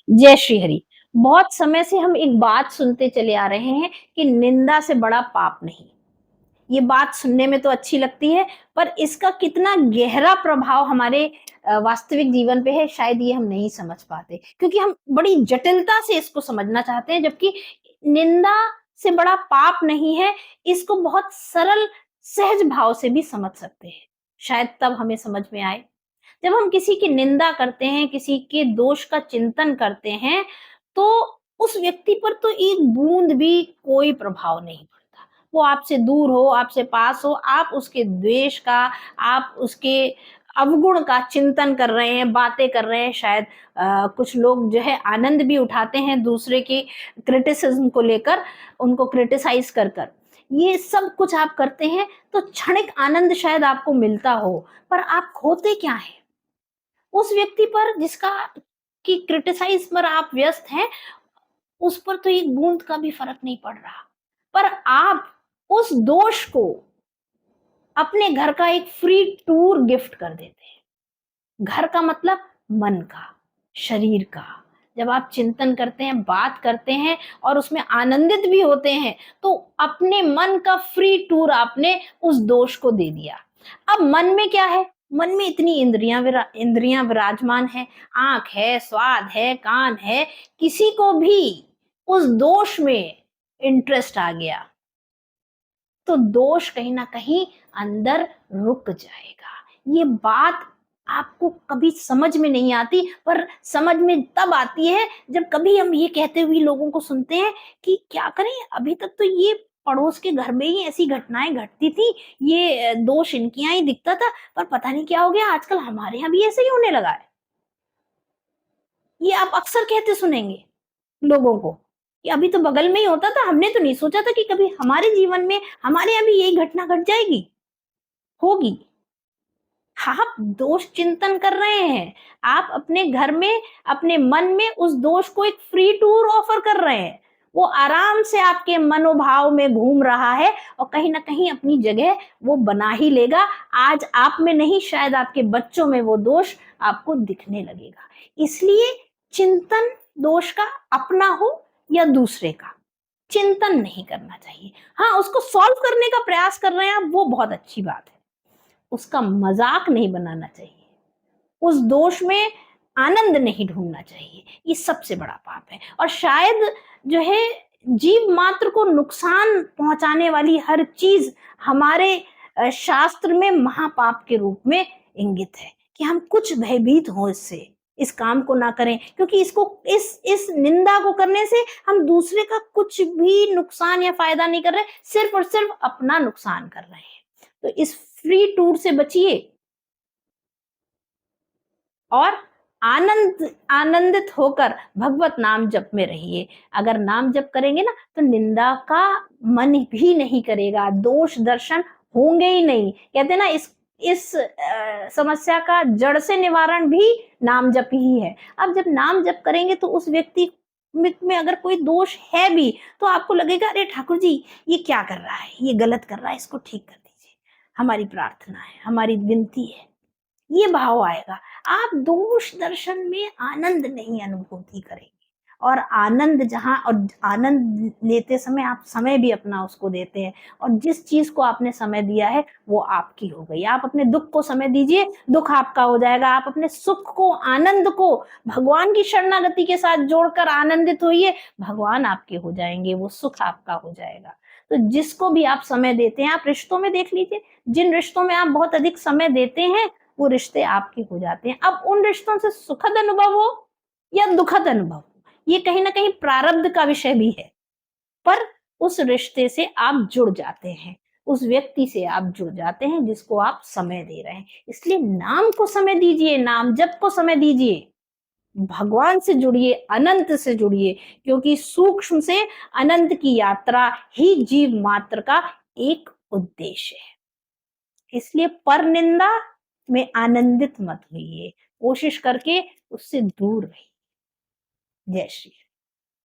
जय श्री हरि। बहुत समय से हम एक बात सुनते चले आ रहे हैं कि निंदा से बड़ा पाप नहीं। ये बात सुनने में तो अच्छी लगती है, पर इसका कितना गहरा प्रभाव हमारे वास्तविक जीवन पे है, शायद ये हम नहीं समझ पाते, क्योंकि हम बड़ी जटिलता से इसको समझना चाहते हैं, जबकि निंदा से बड़ा पाप नहीं है। इसको बहुत सरल, सहज भाव से भी समझ सकते हैं। शायद तब हमें समझ में आए। जब हम किसी की निंदा करते हैं, किसी के दोष का चिंतन करते हैं, तो उस व्यक्ति पर तो एक बूंद भी कोई प्रभाव नहीं पड़ता। वो आपसे दूर हो, आपसे पास हो, आप उसके द्वेष का, आप उसके अवगुण का चिंतन कर रहे हैं, बातें कर रहे हैं। शायद कुछ लोग जो है आनंद भी उठाते हैं दूसरे की क्रिटिसिज्म को लेकर, उनको क्रिटिसाइज़ कर कर। ये सब कुछ आप करते हैं, तो क्षणिक आनंद शायद आपको मिलता हो, पर आप खोते क्या हैं? उस व्यक्ति पर जिसका की क्रिटिसाइज पर आप व्यस्त हैं, उस पर तो एक बूंद का भी फर्क नहीं पड़ रहा। पर आप उस दोष को अपने घर का एक फ्री टूर गिफ्ट कर देते हैं। घर का मतलब मन का, शरीर का। जब आप चिंतन करते हैं, बात करते हैं और उसमें आनंदित भी होते हैं, तो अपने मन का फ्री टूर आपने उस दोष को दे दिया। अब मन में क्या है? मन में इतनी इंद्रियां विराजमान है, आंख है, स्वाद है, कान है। किसी को भी उस दोष में इंटरेस्ट आ गया, तो दोष कहीं ना कहीं अंदर रुक जाएगा। ये बात आपको कभी समझ में नहीं आती, पर समझ में तब आती है जब कभी हम ये कहते हुए लोगों को सुनते हैं कि क्या करें, अभी तक तो ये पड़ोस के घर में ही ऐसी घटनाएं घटती थी, ये दोष इनके यहाँ ही दिखता था, पर पता नहीं क्या हो गया, आजकल हमारे यहाँ भी ऐसे ही होने लगा है। ये आप अक्सर कहते सुनेंगे लोगों को कि अभी तो बगल में ही होता था, हमने तो नहीं सोचा था कि कभी हमारे जीवन में, हमारे यहाँ भी यही घटना घट जाएगी, होगी। आप दोष चिंतन कर रहे हैं। आप अपने घर में, अपने मन में उस दोष को एक फ्री टूर ऑफर कर रहे हैं। वो आराम से आपके मनोभाव में घूम रहा है और कहीं ना कहीं अपनी जगह वो बना ही लेगा। आज आप में नहीं, शायद आपके बच्चों में वो दोष आपको दिखने लगेगा। इसलिए चिंतन दोष का अपना हो या दूसरे का, चिंतन नहीं करना चाहिए। हाँ, उसको सॉल्व करने का प्रयास कर रहे हैं आप, वो बहुत अच्छी बात है। उसका मजाक नहीं बनाना चाहिए, उस दोष में आनंद नहीं ढूंढना चाहिए। ये सबसे बड़ा पाप है। और शायद जो है, जीव मात्र को नुकसान पहुंचाने वाली हर चीज हमारे शास्त्र में महापाप के रूप में इंगित है कि हम कुछ भयभीत हो इससे, इस काम को ना करें, क्योंकि इसको, इस निंदा को करने से हम दूसरे का कुछ भी नुकसान या फायदा नहीं कर रहे, सिर्फ और सिर्फ अपना नुकसान कर रहे हैं। तो इस फ्री टूर से बचिए और आनंदित होकर भगवत नाम जप में रहिए। अगर नाम जप करेंगे ना, तो निंदा का मन भी नहीं करेगा, दोष दर्शन होंगे ही नहीं। कहते हैं ना, इस समस्या का जड़ से निवारण भी नाम जप ही है। अब जब नाम जप करेंगे, तो उस व्यक्ति में अगर कोई दोष है भी, तो आपको लगेगा, अरे ठाकुर जी, ये क्या कर रहा है, ये गलत कर रहा है, इसको ठीक कर दीजिए, हमारी प्रार्थना है, हमारी विनती है। ये भाव आएगा। आप दोष दर्शन में आनंद नहीं अनुभूति करेंगे। और आनंद जहां, और आनंद लेते समय आप समय भी अपना उसको देते हैं, और जिस चीज को आपने समय दिया है वो आपकी हो गई। आप अपने दुख को समय दीजिए, दुख आपका हो जाएगा। आप अपने सुख को, आनंद को भगवान की शरणागति के साथ जोड़कर आनंदित होइए, भगवान आपके हो जाएंगे, वो सुख आपका हो जाएगा। तो जिसको भी आप समय देते हैं, आप रिश्तों में देख लीजिए, जिन रिश्तों में आप बहुत अधिक समय देते हैं, वो रिश्ते आपके हो जाते हैं। अब उन रिश्तों से सुखद अनुभव हो या दुखद अनुभव हो, ये कहीं ना कहीं प्रारब्ध का विषय भी है, पर उस रिश्ते से आप जुड़ जाते हैं, उस व्यक्ति से आप जुड़ जाते हैं जिसको आप समय दे रहे हैं। इसलिए नाम को समय दीजिए, नाम जप को समय दीजिए, भगवान से जुड़िए, अनंत से जुड़िए, क्योंकि सूक्ष्म से अनंत की यात्रा ही जीव मात्र का एक उद्देश्य है। इसलिए पर निंदा में आनंदित मत होइए, कोशिश करके उससे दूर रहिए। जय श्री